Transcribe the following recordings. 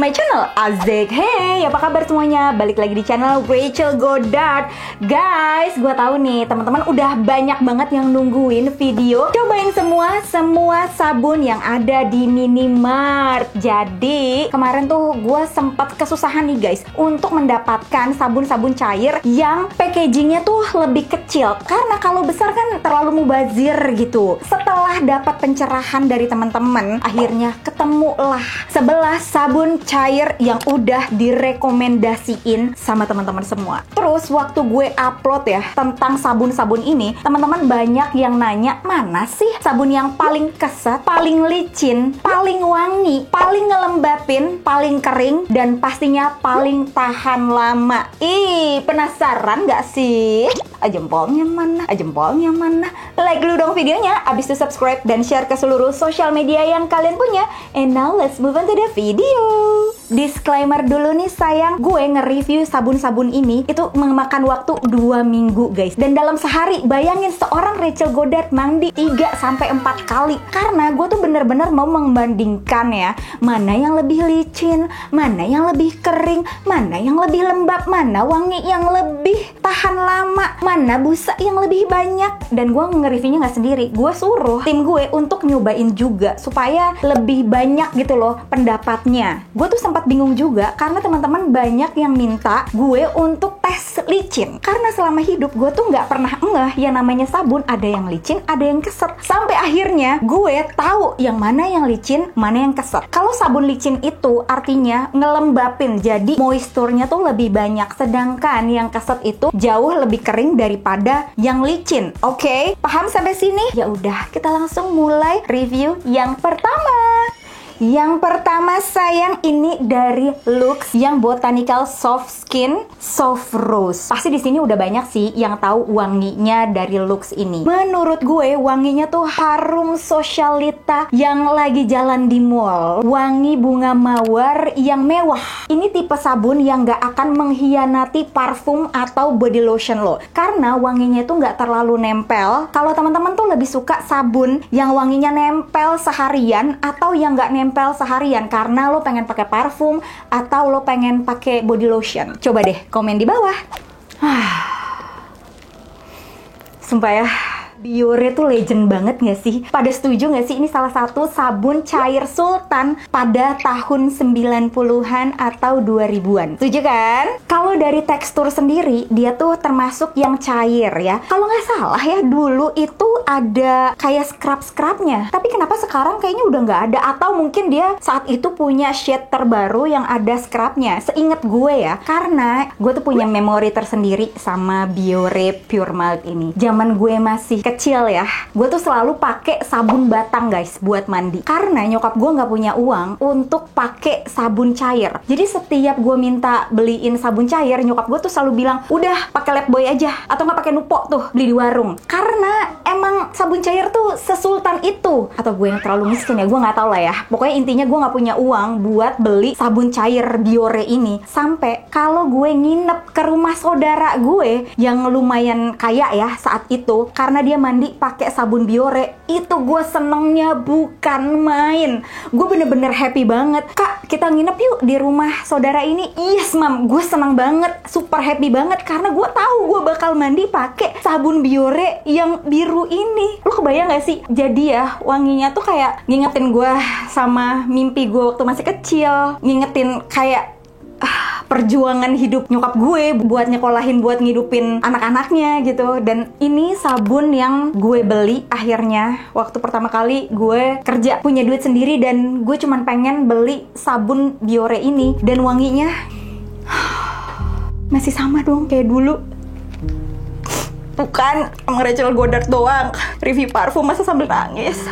my channel Azik. Hey, apa kabar semuanya? Balik lagi di channel Rachel Goddard. Guys, gue tahu nih teman-teman udah banyak banget yang nungguin video cobain semua sabun yang ada di Minimart. Jadi kemarin tuh gue sempat kesusahan nih guys untuk mendapatkan sabun-sabun cair yang packagingnya tuh lebih kecil, karena kalau besar kan terlalu mubazir gitu. Setelah dapat pencerahan dari teman-teman, akhirnya ketemulah 11 sabun cair yang udah direkomendasiin sama teman-teman semua. Terus waktu gue upload ya tentang sabun-sabun ini, teman-teman banyak yang nanya, mana sih sabun yang paling keset, paling licin, paling wangi, paling ngelembapin, paling kering, dan pastinya paling tahan lama. Ih, penasaran gak sih? Jempolnya mana? Jempolnya mana? Like dulu dong videonya, abis itu subscribe dan share ke seluruh sosial media yang kalian punya. And now let's move on to the video. Disclaimer dulu nih sayang, gue nge-review sabun-sabun ini itu memakan waktu 2 minggu guys. Dan dalam sehari, bayangin seorang Rachel Goddard mandi 3-4 kali. Karena gue tuh bener-bener mau membandingkan ya, mana yang lebih licin, mana yang lebih kering, mana yang lebih lembab, mana wangi yang lebih tahan lama, mana busa yang lebih banyak. Dan gue nge-reviewnya gak sendiri, gue suruh tim gue untuk nyobain juga supaya lebih banyak gitu loh pendapatnya. Gue tuh sempat bingung juga karena teman-teman banyak yang minta gue untuk tes licin, karena selama hidup gue tuh nggak pernah ngeh yang namanya sabun ada yang licin, ada yang keset. Sampai akhirnya gue tahu yang mana yang licin, mana yang keset. Kalau sabun licin itu artinya ngelembapin, jadi moisturnya tuh lebih banyak, sedangkan yang keset itu jauh lebih kering daripada yang licin. Oke, paham sampai sini? Ya udah, kita langsung mulai review yang pertama. Yang pertama sayang, ini dari Lux yang Botanical Soft Skin Soft Rose. Pasti di sini udah banyak sih yang tahu wanginya dari Lux ini. Menurut gue wanginya tuh harum sosialita yang lagi jalan di mall. Wangi bunga mawar yang mewah. Ini tipe sabun yang gak akan mengkhianati parfum atau body lotion lo, karena wanginya tuh gak terlalu nempel. Kalau teman-teman tuh lebih suka sabun yang wanginya nempel seharian atau yang gak nempel seharian karena lo pengen pakai parfum atau lo pengen pakai body lotion, coba deh komen di bawah. Sumpah ya, Biore tuh legend banget gak sih? Pada setuju gak sih ini salah satu sabun cair sultan pada tahun 90-an atau 2000-an? Setuju kan? Kalau dari tekstur sendiri, dia tuh termasuk yang cair ya. Kalau nggak salah ya, dulu itu ada kayak scrub-scrubnya. Tapi kenapa sekarang kayaknya udah nggak ada? Atau mungkin dia saat itu punya shade terbaru yang ada scrubnya. Seingat gue ya, karena gue tuh punya memori tersendiri sama Biore Pure Malt ini. Zaman gue masih kecil ya, gue tuh selalu pakai sabun batang guys buat mandi, karena nyokap gue nggak punya uang untuk pakai sabun cair. Jadi setiap gue minta beliin sabun cair, nyokap gue tuh selalu bilang udah pakai Lifebuoy aja atau nggak pakai Nupo tuh beli di warung, karena emang sabun cair tuh sesultan itu. Atau gue yang terlalu miskin ya, gue nggak tahu lah ya. Pokoknya intinya gue nggak punya uang buat beli sabun cair Biore ini. Sampai kalau gue nginep ke rumah saudara gue yang lumayan kaya ya saat itu, karena dia mandi pakai sabun Biore, itu gue senengnya bukan main. Gue bener-bener happy banget. Kak, kita nginep yuk di rumah saudara ini. Yes mam, gue seneng banget, super happy banget, karena gue tahu gue bakal mandi pakai sabun Biore yang biru ini. Lo kebayang gak sih? Jadi ya, wanginya tuh kayak ngingetin gue sama mimpi gue waktu masih kecil, ngingetin kayak perjuangan hidup nyokap gue buat nyekolahin, buat ngidupin anak-anaknya gitu. Dan ini sabun yang gue beli akhirnya waktu pertama kali gue kerja, punya duit sendiri, dan gue cuman pengen beli sabun Biore ini. Dan wanginya masih sama dong kayak dulu. Bukan, emang Rachel Goddard doang review parfum masa sambil nangis.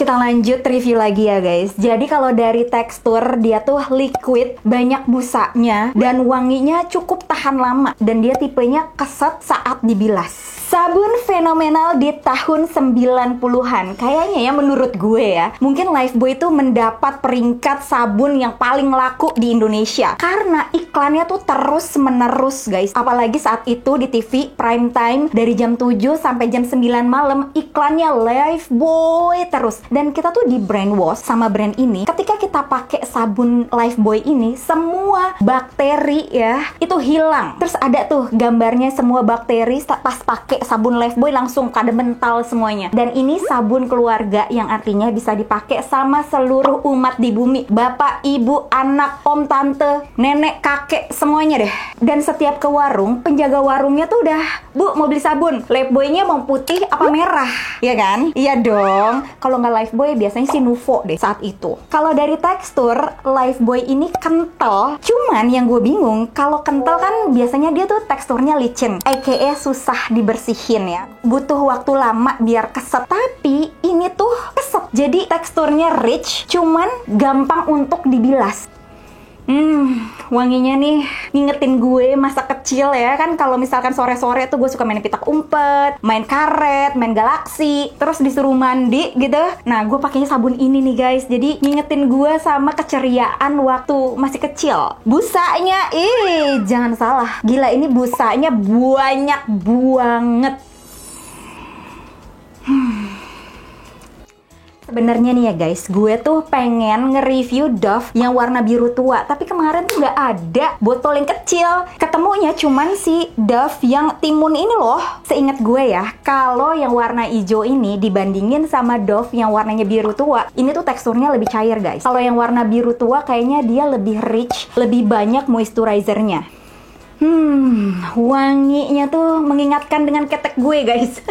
Kita lanjut review lagi ya guys. Jadi kalau dari tekstur, dia tuh liquid, banyak busanya, dan wanginya cukup tahan lama. Dan dia tipenya keset saat dibilas. Sabun fenomenal di tahun 90-an. Kayaknya ya menurut gue ya, mungkin Lifebuoy itu mendapat peringkat sabun yang paling laku di Indonesia. Karena iklannya tuh terus menerus guys. Apalagi saat itu di TV prime time dari jam 7 sampai jam 9 malam iklannya Lifebuoy terus. Dan kita tuh di brainwash sama brand ini. Ketika kita pakai sabun Lifebuoy ini, semua bakteri ya itu hilang. Terus ada tuh gambarnya semua bakteri pas pakai sabun Lifebuoy langsung kada mental semuanya. Dan ini sabun keluarga yang artinya bisa dipakai sama seluruh umat di bumi. Bapak, ibu, anak, om, tante, nenek, kakek, semuanya deh. Dan setiap ke warung, penjaga warungnya tuh udah, "Bu, mau beli sabun? Lifebuoy-nya mau putih apa merah?" Iya kan? Iya dong. Kalau nggak Lifebuoy biasanya sih Nuvo deh saat itu. Kalau dari tekstur, Lifebuoy ini kental. Cuman yang gue bingung, kalau kental kan biasanya dia tuh teksturnya licin, aka susah dibersihin ya, butuh waktu lama biar keset. Tapi ini tuh keset, jadi teksturnya rich, cuman gampang untuk dibilas. Wanginya nih ngingetin gue masa kecil ya kan. Kalau misalkan sore-sore tuh gue suka main petak umpet, main karet, main galaksi, terus disuruh mandi gitu. Nah, gue pakainya sabun ini nih guys. Jadi ngingetin gue sama keceriaan waktu masih kecil. Busanya, jangan salah, gila ini busanya banyak banget. Sebenarnya nih ya guys, gue tuh pengen nge-review Dove yang warna biru tua, tapi kemarin tuh nggak ada botol yang kecil. Ketemunya cuman si Dove yang timun ini loh. Seingat gue ya, kalau yang warna hijau ini dibandingin sama Dove yang warnanya biru tua, ini tuh teksturnya lebih cair guys. Kalau yang warna biru tua kayaknya dia lebih rich, lebih banyak moisturizernya. Wanginya tuh mengingatkan dengan ketek gue guys.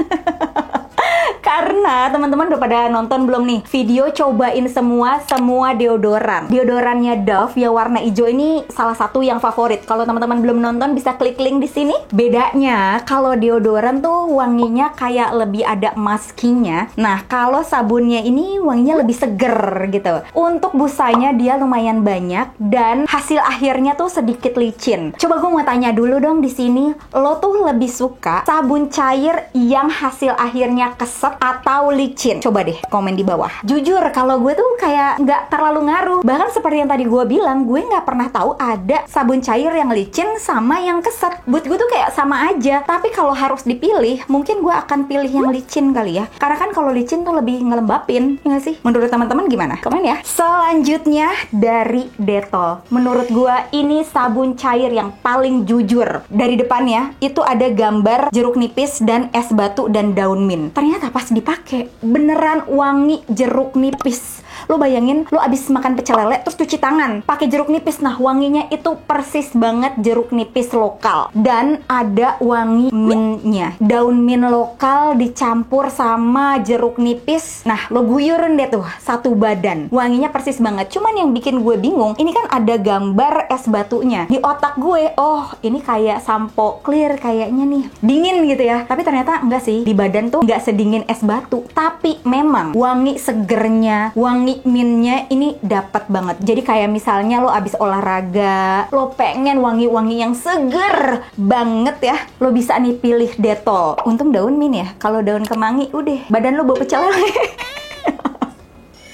Karena teman-teman udah pada nonton belum nih video cobain semua deodoran. Deodorannya Dove yang warna hijau ini salah satu yang favorit. Kalau teman-teman belum nonton bisa klik link di sini. Bedanya kalau deodoran tuh wanginya kayak lebih ada maskingnya. Nah, kalau sabunnya ini wanginya lebih seger gitu. Untuk busanya dia lumayan banyak dan hasil akhirnya tuh sedikit licin. Coba gue mau tanya dulu dong di sini, lo tuh lebih suka sabun cair yang hasil akhirnya keset atau licin? Coba deh komen di bawah. Jujur kalau gue tuh kayak nggak terlalu ngaruh. Bahkan seperti yang tadi gue bilang, gue nggak pernah tahu ada sabun cair yang licin sama yang keset. Buat gue tuh kayak sama aja. Tapi kalau harus dipilih, mungkin gue akan pilih yang licin kali ya. Karena kan kalau licin tuh lebih ngelembapin, ya nggak sih? Menurut teman-teman gimana? Komen ya. Selanjutnya dari Dettol. Menurut gue ini sabun cair yang paling jujur. Dari depannya itu ada gambar jeruk nipis dan es batu dan daun mint. Ternyata pas dipakai beneran wangi jeruk nipis. Lo bayangin, lo abis makan pecel lele terus cuci tangan pakai jeruk nipis. Nah, wanginya itu persis banget jeruk nipis lokal. Dan ada wangi mintnya, daun mint lokal dicampur sama jeruk nipis. Nah, lo guyurin deh tuh satu badan, wanginya persis banget. Cuman yang bikin gue bingung, ini kan ada gambar es batunya. Di otak gue, oh ini kayak sampo clear kayaknya nih, dingin gitu ya. Tapi ternyata enggak sih, di badan tuh enggak sedingin es batu. Tapi memang wangi segernya, wangi mintnya ini dapat banget. Jadi kayak misalnya lo abis olahraga, lo pengen wangi-wangi yang seger banget ya, lo bisa nih pilih Dettol. Untung daun mint ya, kalau daun kemangi udah badan lo bau pecel lele.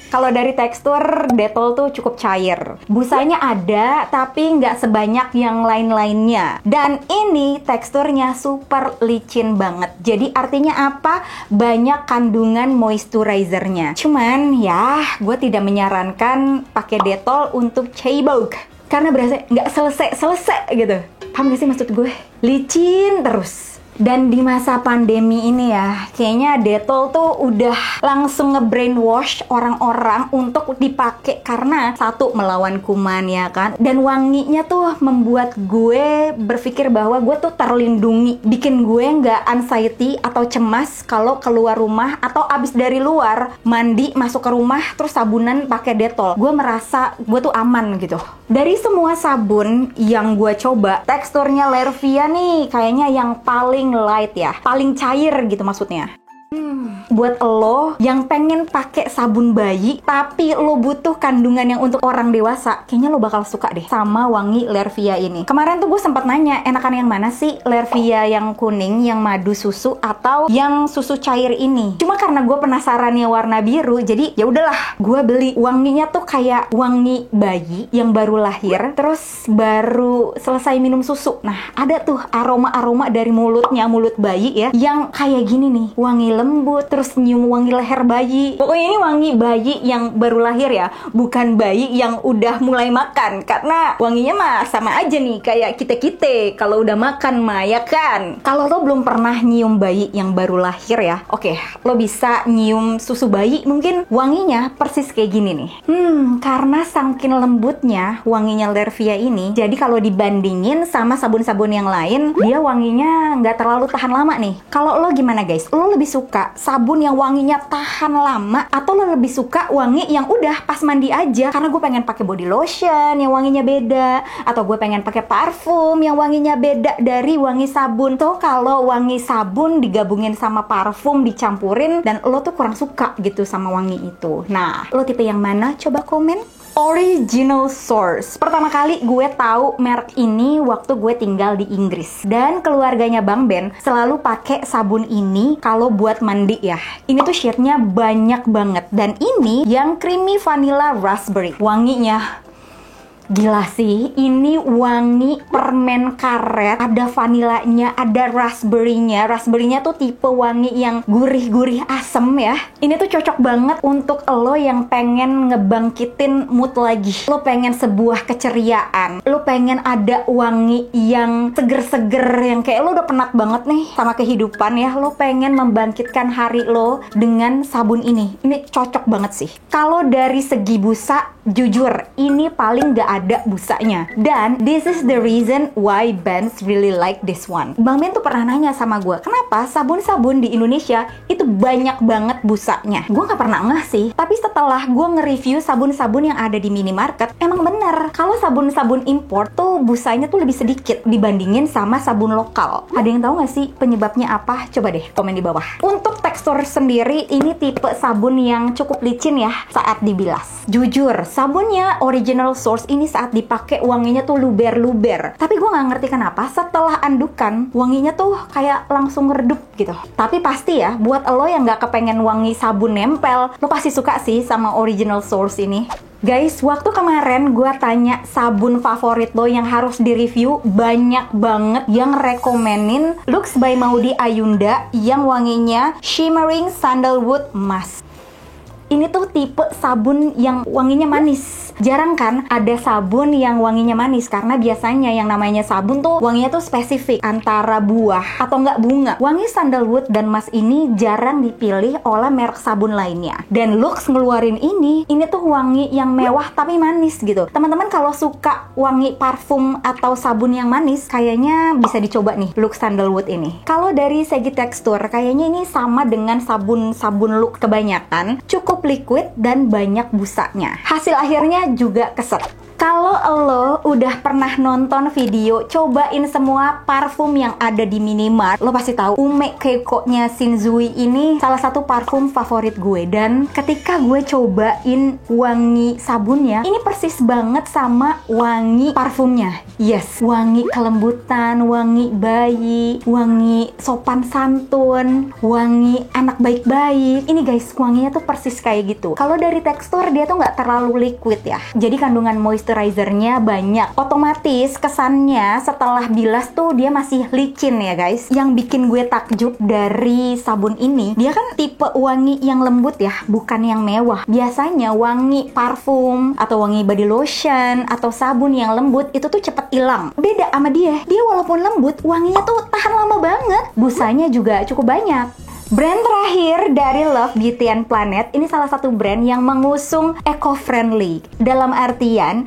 Kalau dari tekstur, Dettol tuh cukup cair. Busanya ada, tapi nggak sebanyak yang lain-lainnya. Dan ini teksturnya super licin banget. Jadi artinya apa? Banyak kandungan moisturizernya. Cuman ya, gue tidak menyarankan pakai Dettol untuk cebok. Karena berasa nggak selesai gitu. Paham gak sih maksud gue? Licin terus. Dan di masa pandemi ini ya, kayaknya Dettol tuh udah langsung nge-brainwash orang-orang untuk dipakai karena satu, melawan kuman ya kan, dan wanginya tuh membuat gue berpikir bahwa gue tuh terlindungi, bikin gue nggak anxiety atau cemas kalau keluar rumah atau abis dari luar mandi masuk ke rumah terus sabunan pakai Dettol. Gue merasa gue tuh aman gitu. Dari semua sabun yang gue coba, teksturnya Lervia nih kayaknya yang paling light ya, paling cair gitu maksudnya. buat lo yang pengen pakai sabun bayi tapi lo butuh kandungan yang untuk orang dewasa, kayaknya lo bakal suka deh sama wangi Lervia ini. Kemarin tuh gue sempat nanya, enakan yang mana sih, Lervia yang kuning, yang madu susu, atau yang susu cair ini? Cuma karena gue penasarannya warna biru, jadi ya udahlah, gue beli. Wanginya tuh kayak wangi bayi yang baru lahir, terus baru selesai minum susu. Nah, ada tuh aroma-aroma dari mulutnya, mulut bayi ya, yang kayak gini nih, wangi lembut, terus nyium wangi leher bayi. Pokoknya ini wangi bayi yang baru lahir ya, bukan bayi yang udah mulai makan, karena wanginya mah sama aja nih kayak kita-kita kalau udah makan mah, ya kan? Kalau lo belum pernah nyium bayi yang baru lahir ya, oke, lo bisa nyium susu bayi, mungkin wanginya persis kayak gini nih. Karena saking lembutnya wanginya Lervia ini, jadi kalau dibandingin sama sabun-sabun yang lain, dia wanginya nggak terlalu tahan lama nih. Kalau lo gimana guys? Lo lebih suka sabun yang wanginya tahan lama, atau lo lebih suka wangi yang udah pas mandi aja? Karena gue pengen pakai body lotion yang wanginya beda, atau gue pengen pakai parfum yang wanginya beda dari wangi sabun. Tuh kalau wangi sabun digabungin sama parfum dicampurin, dan lo tuh kurang suka gitu sama wangi itu. Nah, lo tipe yang mana? Coba komen. Original Source. Pertama kali gue tahu merek ini waktu gue tinggal di Inggris, dan keluarganya Bang Ben selalu pakai sabun ini kalau buat mandi ya. Ini tuh shade-nya banyak banget, dan ini yang creamy vanilla raspberry. Wanginya gila sih, ini wangi permen karet, ada vanilanya, ada raspberry-nya. Raspberry-nya tuh tipe wangi yang gurih-gurih asem ya. Ini tuh cocok banget untuk lo yang pengen ngebangkitin mood lagi. Lo pengen sebuah keceriaan, lo pengen ada wangi yang seger-seger, yang kayak lo udah penat banget nih sama kehidupan ya. Lo pengen membangkitkan hari lo dengan sabun ini. Ini cocok banget sih. Kalau dari segi busa, jujur, ini paling gak ada busanya. Dan this is the reason why Benz really like this one. Bang Ben tuh pernah nanya sama gue, kenapa sabun-sabun di Indonesia itu banyak banget busanya? Gue gak pernah ngeh sih, tapi setelah gue nge-review sabun-sabun yang ada di minimarket, emang bener, kalau sabun-sabun import tuh busanya tuh lebih sedikit dibandingin sama sabun lokal. Ada yang tahu gak sih penyebabnya apa? Coba deh komen di bawah. Untuk tekstur sendiri, ini tipe sabun yang cukup licin ya saat dibilas. Jujur, sabunnya Original Source ini saat dipakai wanginya tuh luber-luber. Tapi gue nggak ngerti kenapa setelah andukan wanginya tuh kayak langsung redup gitu. Tapi pasti ya, buat lo yang nggak kepengen wangi sabun nempel, lo pasti suka sih sama Original Source ini. Guys, waktu kemarin gue tanya sabun favorit lo yang harus direview, banyak banget yang rekomenin Lux by Maudy Ayunda yang wanginya Shimmering Sandalwood Musk. Ini tuh tipe sabun yang wanginya manis. Jarang kan ada sabun yang wanginya manis, karena biasanya yang namanya sabun tuh wanginya tuh spesifik antara buah atau enggak bunga. Wangi sandalwood dan musk ini jarang dipilih oleh merek sabun lainnya. Dan Lux ngeluarin ini tuh wangi yang mewah tapi manis gitu. Teman-teman kalau suka wangi parfum atau sabun yang manis, kayaknya bisa dicoba nih Lux Sandalwood ini. Kalau dari segi tekstur, kayaknya ini sama dengan sabun-sabun Lux kebanyakan, cukup liquid dan banyak busanya. Hasil akhirnya juga keset. Kalau lo udah pernah nonton video cobain semua parfum yang ada di Minimart, lo pasti tahu Ume Keiko-nya Shinzui ini salah satu parfum favorit gue. Dan ketika gue cobain wangi sabunnya, ini persis banget sama wangi parfumnya. Yes, wangi kelembutan, wangi bayi, wangi sopan santun, wangi anak baik-baik. Ini guys, wanginya tuh persis kayak gitu. Kalau dari tekstur, dia tuh nggak terlalu liquid ya. Jadi kandungan moisturizernya banyak. Otomatis kesannya setelah bilas tuh dia masih licin ya guys. Yang bikin gue takjub dari sabun ini, dia kan tipe wangi yang lembut ya, bukan yang mewah. Biasanya wangi parfum atau wangi body lotion atau sabun yang lembut itu tuh cepet hilang. Beda sama dia walaupun lembut, wanginya tuh tahan lama banget. Busanya juga cukup banyak. Brand terakhir dari Love Beauty and Planet, ini salah satu brand yang mengusung eco-friendly. Dalam artian,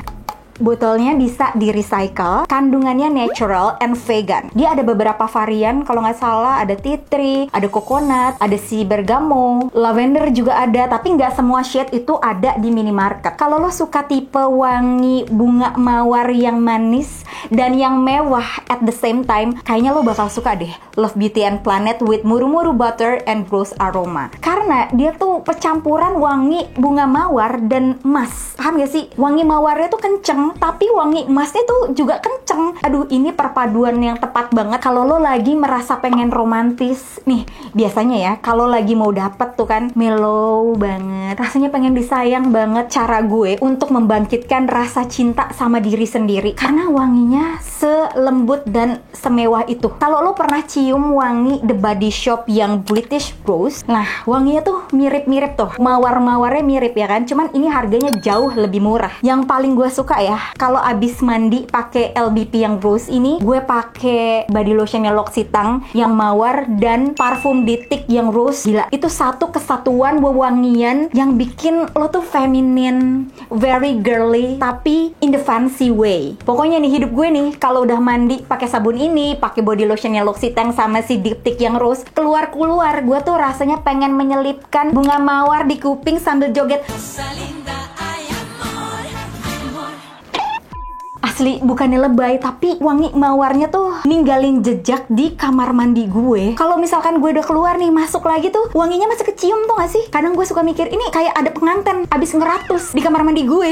Botolnya bisa di recycle, kandungannya natural and vegan. Dia ada beberapa varian, kalau nggak salah ada tea tree, ada coconut, ada si bergamot, lavender juga ada, tapi nggak semua shade itu ada di minimarket. Kalau lo suka tipe wangi bunga mawar yang manis dan yang mewah at the same time, kayaknya lo bakal suka deh Love Beauty and Planet with Muru-Muru Butter and Rose Aroma. Karena dia tuh percampuran wangi bunga mawar dan emas. Paham gak sih? Wangi mawarnya tuh kenceng, tapi wangi emasnya tuh juga kenceng. Aduh, ini perpaduan yang tepat banget kalau lo lagi merasa pengen romantis. Nih, biasanya ya, kalau lagi mau dapet tuh kan, mellow banget. Rasanya pengen disayang banget. Cara gue untuk membangkitkan rasa cinta sama diri sendiri. Karena wanginya selembut dan semewah itu. Kalau lo pernah cium wangi The Body Shop yang British Rose, nah, wanginya tuh mirip-mirip tuh. Mawar-mawarnya mirip ya kan? Cuman ini harganya jauh lebih murah. Yang paling gue suka ya, kalau abis mandi pakai LBP yang rose ini, gue pakai body lotionnya L'Occitane yang mawar dan parfum Ditic yang rose. Gila, itu satu kesatuan wewangian yang bikin lo tuh feminine, very girly, tapi in the fancy way. Pokoknya nih, hidup gue nih, kalau udah mandi pakai sabun ini, pakai body lotionnya L'Occitane sama si Ditic yang rose, keluar-keluar gue tuh rasanya pengen menyelipkan bunga mawar di kuping sambil joget. Asli, bukannya lebay, tapi wangi mawarnya tuh ninggalin jejak di kamar mandi gue. Kalau misalkan gue udah keluar nih, masuk lagi tuh, wanginya masih kecium tuh gak sih? Kadang gue suka mikir, ini kayak ada pengantin abis ngeratus di kamar mandi gue.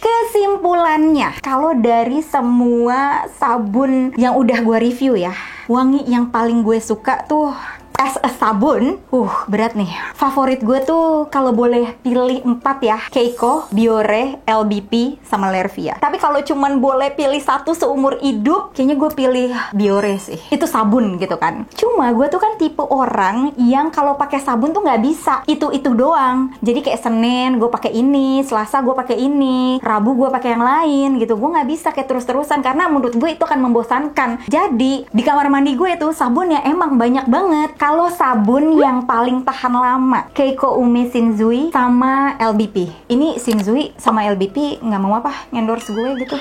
Kesimpulannya, kalau dari semua sabun yang udah gue review ya, wangi yang paling gue suka tuh as a sabun, berat nih. Favorit gue tuh kalau boleh pilih 4 ya, Keiko, Biore, LBP, sama Lervia. Tapi kalau cuman boleh pilih satu seumur hidup, kayaknya gue pilih Biore sih. Itu sabun gitu kan. Cuma gue tuh kan tipe orang yang kalau pakai sabun tuh nggak bisa itu doang. Jadi kayak Senin gue pakai ini, Selasa gue pakai ini, Rabu gue pakai yang lain gitu. Gue nggak bisa kayak terus-terusan karena menurut gue itu akan membosankan. Jadi di kamar mandi gue tuh sabunnya emang banyak banget. Kalau sabun yang paling tahan lama, Keiko Umi Shinzui sama LBP. Ini Shinzui sama LBP nggak mau apa endorse gue gitu.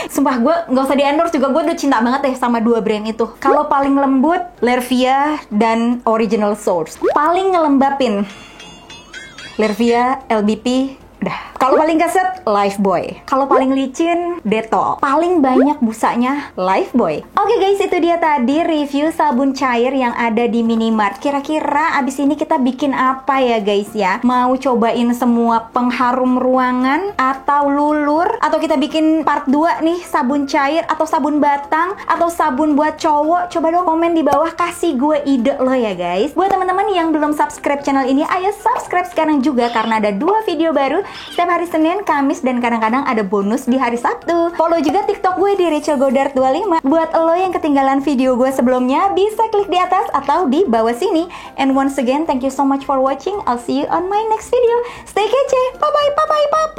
Sumpah gue nggak usah di endorse juga, gue udah cinta banget deh sama dua brand itu. Kalau paling lembut, Lervia dan Original Source. Paling ngelembapin, Lervia, LBP. Udah. Kalau paling keset, Lifebuoy. Kalau paling licin, Dettol. Paling banyak busanya, Lifebuoy. Oke guys, itu dia tadi review sabun cair yang ada di Minimart. Kira-kira abis ini kita bikin apa ya guys ya? Mau cobain semua pengharum ruangan atau lulur? Atau kita bikin part 2 nih, sabun cair atau sabun batang atau sabun buat cowok? Coba dong komen di bawah, kasih gue ide lo ya guys. Buat teman-teman yang belum subscribe channel ini, ayo subscribe sekarang juga karena ada 2 video baru setiap hari Senin, Kamis, dan kadang-kadang ada bonus di hari Sabtu. Follow juga TikTok gue di Rachel Goddard 25. Buat lo yang ketinggalan video gue sebelumnya, bisa klik di atas atau di bawah sini. And once again, thank you so much for watching. I'll see you on my next video. Stay kece. Bye-bye, bye-bye, bye-bye.